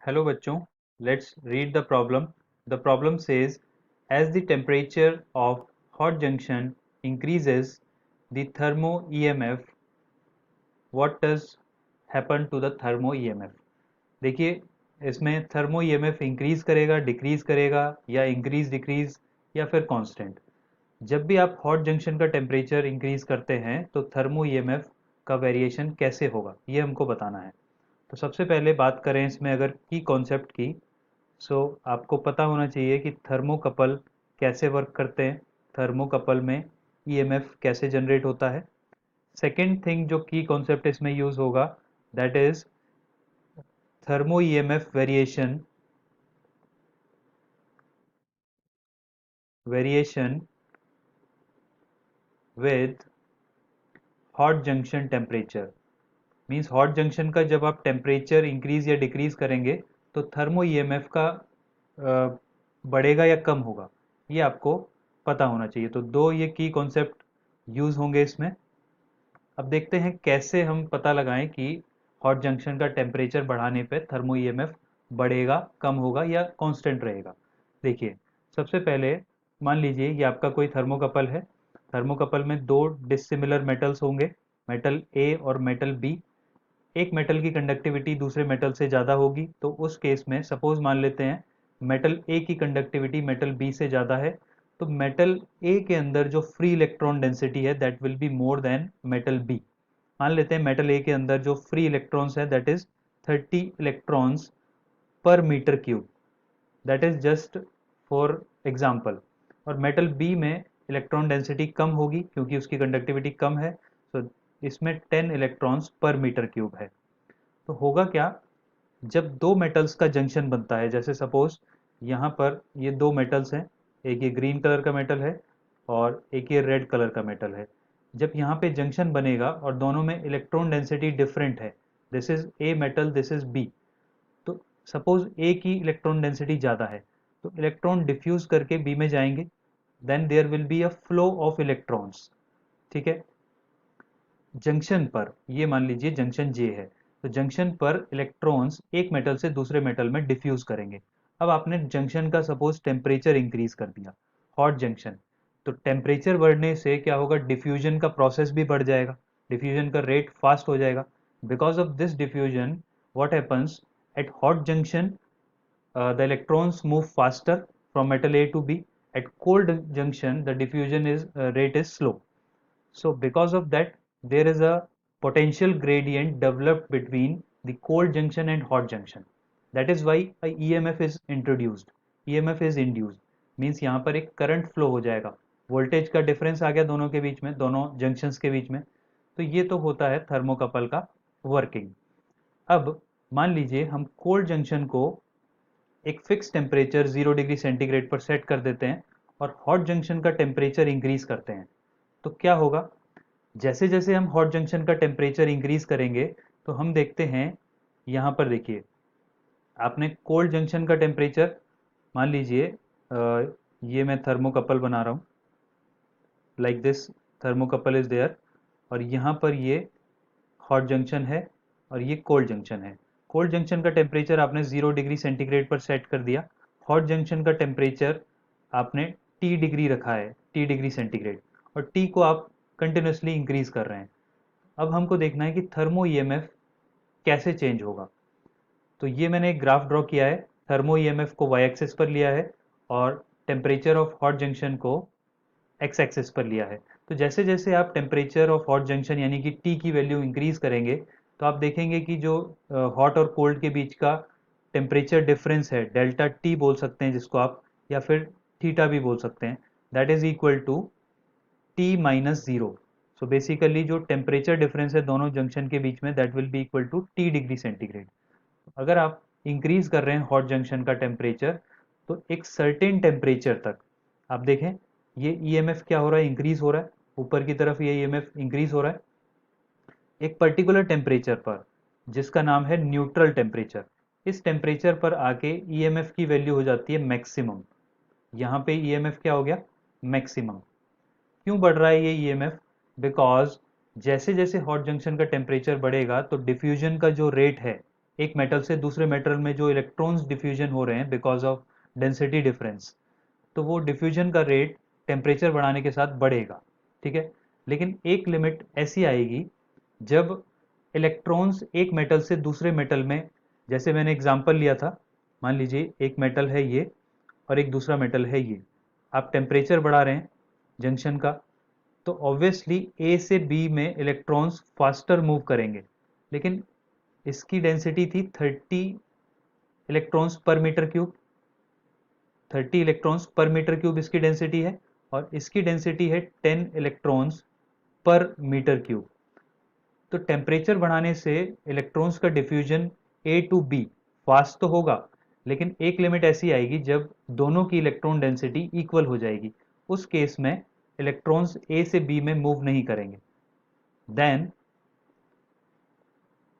Hello बच्चों, let's read the problem. The problem says, as the temperature of hot junction increases the thermo EMF, what does happen to the thermo EMF? देखिए इसमें thermo EMF increase करेगा, decrease करेगा या increase decrease या फिर constant. जब भी आप हॉट जंक्शन का टेम्परेचर इंक्रीज करते हैं तो थर्मो ईएमएफ का वेरिएशन कैसे होगा ये हमको बताना है। तो सबसे पहले बात करें इसमें अगर की कॉन्सेप्ट की, सो आपको पता होना चाहिए कि थर्मोकपल कैसे वर्क करते हैं, थर्मोकपल में ईएमएफ कैसे जनरेट होता है। सेकेंड थिंग जो की कॉन्सेप्ट इसमें यूज होगा that is thermo EMF variation with hot junction temperature. Means hot junction का जब आप टेम्परेचर इंक्रीज या डिक्रीज करेंगे तो थर्मो ईएमएफ का बढ़ेगा या कम होगा, ये आपको पता होना चाहिए। तो दो ये की कॉन्सेप्ट यूज होंगे इसमें। अब देखते हैं कैसे हम पता लगाएं कि हॉट जंक्शन का टेम्परेचर बढ़ाने पे थर्मो ईएमएफ बढ़ेगा, कम होगा या कांस्टेंट रहेगा। देखिए सबसे पहले मान लीजिए ये आपका कोई थर्मोकपल है। थर्मोकपल में दो डिसिमिलर मेटल्स होंगे, मेटल ए और मेटल बी। एक मेटल की कंडक्टिविटी दूसरे मेटल से ज़्यादा होगी, तो उस केस में सपोज मान लेते हैं मेटल ए की कंडक्टिविटी मेटल बी से ज़्यादा है, तो मेटल ए के अंदर जो फ्री इलेक्ट्रॉन डेंसिटी है that will be more than metal B. मान लेते हैं मेटल ए के अंदर जो फ्री इलेक्ट्रॉन्स है that is 30 electrons per metre cube, that is just for example. और मेटल बी में इलेक्ट्रॉन डेंसिटी कम होगी क्योंकि उसकी कंडक्टिविटी कम है, तो इसमें 10 इलेक्ट्रॉन्स पर मीटर क्यूब है। तो होगा क्या, जब दो मेटल्स का जंक्शन बनता है, जैसे सपोज यहाँ पर ये दो मेटल्स हैं, एक ये ग्रीन कलर का मेटल है और एक ये रेड कलर का मेटल है। जब यहाँ पे जंक्शन बनेगा और दोनों में इलेक्ट्रॉन डेंसिटी डिफरेंट है, this is A metal, this is B, तो सपोज ए की इलेक्ट्रॉन डेंसिटी ज़्यादा है तो इलेक्ट्रॉन डिफ्यूज करके बी में जाएंगे, then there will be a flow of electrons. ठीक है, जंक्शन पर ये मान लीजिए जंक्शन जे है, तो जंक्शन पर इलेक्ट्रॉन्स एक मेटल से दूसरे मेटल में डिफ्यूज करेंगे। अब आपने जंक्शन का सपोज टेम्परेचर इंक्रीज कर दिया, हॉट जंक्शन, तो टेम्परेचर बढ़ने से क्या होगा, डिफ्यूजन का प्रोसेस भी बढ़ जाएगा, डिफ्यूजन का रेट फास्ट हो जाएगा। Because of this diffusion what happens at hot junction, the electrons move faster from metal A to B. At cold junction, the diffusion is rate is slow. So because of that, there is a potential gradient developed between the cold junction and hot junction. That is why a EMF is introduced. EMF is induced. Means यहाँ पर एक current flow हो जाएगा, voltage का difference आ गया दोनों के बीच में, दोनों जंक्शंस के बीच में। तो ये तो होता है थर्मोकपल का वर्किंग। अब मान लीजिए हम कोल्ड जंक्शन को एक फिक्स टेम्परेचर 0 डिग्री सेंटीग्रेड पर सेट कर देते हैं और हॉट जंक्शन का टेम्परेचर इंक्रीज करते हैं। तो क्या होगा, जैसे जैसे हम हॉट जंक्शन का टेम्परेचर इंक्रीज करेंगे तो हम देखते हैं यहाँ पर देखिए, आपने कोल्ड जंक्शन का टेम्परेचर मान लीजिए, ये मैं थर्मोकपल बना रहा हूँ like this, thermocouple is there, और यहाँ पर ये हॉट जंक्शन है और ये कोल्ड जंक्शन है। कोल्ड जंक्शन का टेम्परेचर आपने 0 डिग्री सेंटीग्रेड पर सेट कर दिया, हॉट जंक्शन का टेम्परेचर आपने टी डिग्री रखा है, T डिग्री सेंटीग्रेड, और टी को आप कंटिन्यूसली इंक्रीज कर रहे हैं। अब हमको देखना है कि थर्मो ईएमएफ कैसे चेंज होगा। तो ये मैंने एक ग्राफ ड्रॉ किया है, थर्मो ईएमएफ को वाई एक्सिस पर लिया है और टेम्परेचर ऑफ हॉट जंक्शन को एक्स एक्सिस पर लिया है। तो जैसे जैसे आप टेम्परेचर ऑफ हॉट जंक्शन यानी कि टी की वैल्यू इंक्रीज करेंगे तो आप देखेंगे कि जो हॉट और कोल्ड के बीच का टेम्परेचर डिफरेंस है, डेल्टा टी बोल सकते हैं जिसको आप, या फिर थीटा भी बोल सकते हैं, that is equal to T minus zero. So basically जो टेम्परेचर डिफरेंस है दोनों जंक्शन के बीच में that will be equal to T degree centigrade. अगर आप इंक्रीज कर रहे हैं हॉट जंक्शन का टेम्परेचर तो एक सर्टेन टेम्परेचर तक, आप देखें ये ईएमएफ क्या हो रहा है, इंक्रीज हो रहा है, ऊपर की तरफ ये ईएमएफ इंक्रीज हो रहा है एक पर्टिकुलर टेम्परेचर पर जिसका नाम है न्यूट्रल टेम्परेचर। इस टेम्परेचर पर आके ईएमएफ की वैल्यू हो जाती है मैक्सिमम। यहाँ पे ईएमएफ क्या हो गया, मैक्सिमम। क्यों बढ़ रहा है ये ईएमएफ, बिकॉज जैसे जैसे हॉट जंक्शन का टेम्परेचर बढ़ेगा तो डिफ्यूजन का जो रेट है एक मेटल से दूसरे मेटल में जो इलेक्ट्रॉन्स डिफ्यूजन हो रहे हैं बिकॉज ऑफ डेंसिटी डिफरेंस, तो वो डिफ्यूजन का रेट टेम्परेचर बढ़ाने के साथ बढ़ेगा, ठीक है। लेकिन एक लिमिट ऐसी आएगी जब इलेक्ट्रॉन्स एक मेटल से दूसरे मेटल में, जैसे मैंने एग्जांपल लिया था, मान लीजिए एक मेटल है ये और एक दूसरा मेटल है ये, आप टेम्परेचर बढ़ा रहे हैं जंक्शन का, तो ऑब्वियसली ए से बी में इलेक्ट्रॉन्स फास्टर मूव करेंगे, लेकिन इसकी डेंसिटी थी 30 electrons per metre cube, 30 electrons per metre cube इसकी डेंसिटी है, और इसकी डेंसिटी है 10 इलेक्ट्रॉन्स पर मीटर क्यूब। तो टेम्परेचर बढ़ाने से इलेक्ट्रॉन्स का diffusion A to B fast तो होगा, लेकिन एक लिमिट ऐसी आएगी जब दोनों की इलेक्ट्रॉन डेंसिटी इक्वल हो जाएगी, उस केस में इलेक्ट्रॉन्स ए से बी में मूव नहीं करेंगे। देन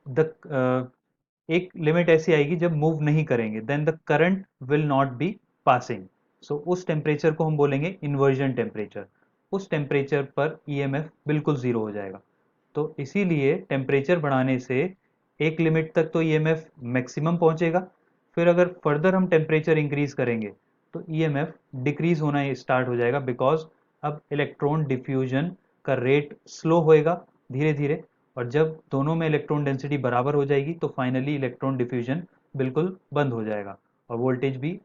द एक लिमिट ऐसी आएगी जब मूव नहीं करेंगे, then the current will not be passing. So उस टेम्परेचर को हम बोलेंगे इन्वर्जन टेम्परेचर। उस टेम्परेचर पर ईएमएफ बिल्कुल जीरो हो जाएगा। तो इसीलिए टेम्परेचर बढ़ाने से एक लिमिट तक तो ईएमएफ मैक्सिमम पहुंचेगा, फिर अगर फर्दर हम टेम्परेचर इंक्रीज करेंगे तो ईएमएफ डिक्रीज होना स्टार्ट हो जाएगा, बिकॉज अब इलेक्ट्रॉन डिफ्यूजन का रेट स्लो होएगा धीरे धीरे, और जब दोनों में इलेक्ट्रॉन डेंसिटी बराबर हो जाएगी तो फाइनली इलेक्ट्रॉन डिफ्यूजन बिल्कुल बंद हो जाएगा और वोल्टेज भी,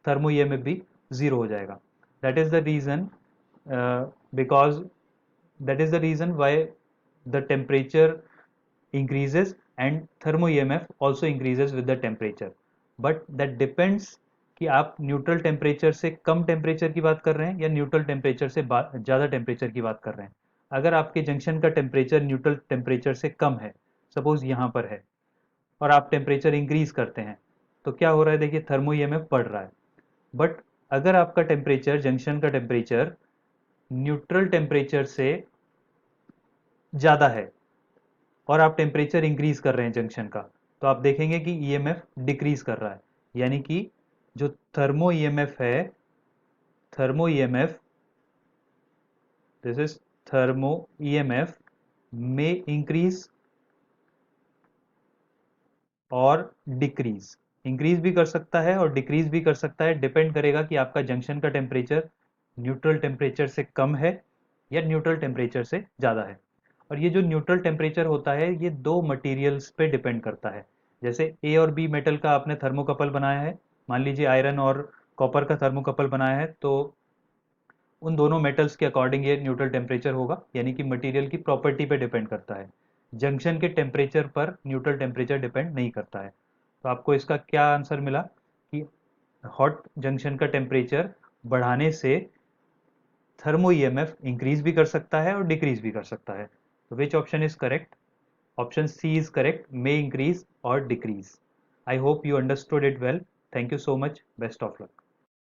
थर्मो ईएमएफ भी जीरो हो जाएगा। That is the reason, because that is the reason why the temperature increases and thermo EMF also increases with the temperature, but that depends कि आप न्यूट्रल टेम्परेचर से कम टेम्परेचर की बात कर रहे हैं या न्यूट्रल टेम्परेचर से ज़्यादा टेम्परेचर की बात कर रहे हैं। अगर आपके जंक्शन का टेम्परेचर न्यूट्रल टेम्परेचर से कम है, सपोज यहाँ पर है, और आप टेम्परेचर इंक्रीज करते हैं, तो क्या हो रहा है, देखिए थर्मो ईएमएफ बढ़ रहा है। बट अगर आपका टेम्परेचर, जंक्शन का टेम्परेचर न्यूट्रल टेम्परेचर से ज़्यादा है और आप टेम्परेचर इंक्रीज कर रहे हैं जंक्शन का, तो आप देखेंगे कि ईएमएफ डिक्रीज कर रहा है। यानी कि जो थर्मो ईएमएफ है, thermo EMF, this is thermo EMF में इंक्रीज और डिक्रीज, इंक्रीज भी कर सकता है और डिक्रीज भी कर सकता है, डिपेंड करेगा कि आपका जंक्शन का टेम्परेचर न्यूट्रल टेम्परेचर से कम है या न्यूट्रल टेम्परेचर से ज़्यादा है। और ये जो न्यूट्रल टेम्परेचर होता है ये दो मटेरियल्स पे डिपेंड करता है। जैसे ए और बी मेटल का आपने थर्मोकपल बनाया है, मान लीजिए आयरन और कॉपर का थर्मोकपल बनाया है, तो उन दोनों मेटल्स के अकॉर्डिंग ये न्यूट्रल टेम्परेचर होगा, यानी कि मटेरियल की प्रॉपर्टी पे डिपेंड करता है। जंक्शन के टेम्परेचर पर न्यूट्रल टेम्परेचर डिपेंड नहीं करता है। तो आपको इसका क्या आंसर मिला कि हॉट जंक्शन का टेम्परेचर बढ़ाने से थर्मो ईएमएफ इंक्रीज भी कर सकता है और डिक्रीज भी कर सकता है। तो which option is correct? Option C is correct, may increase और decrease. I hope you understood it well. Thank you so much, best of luck.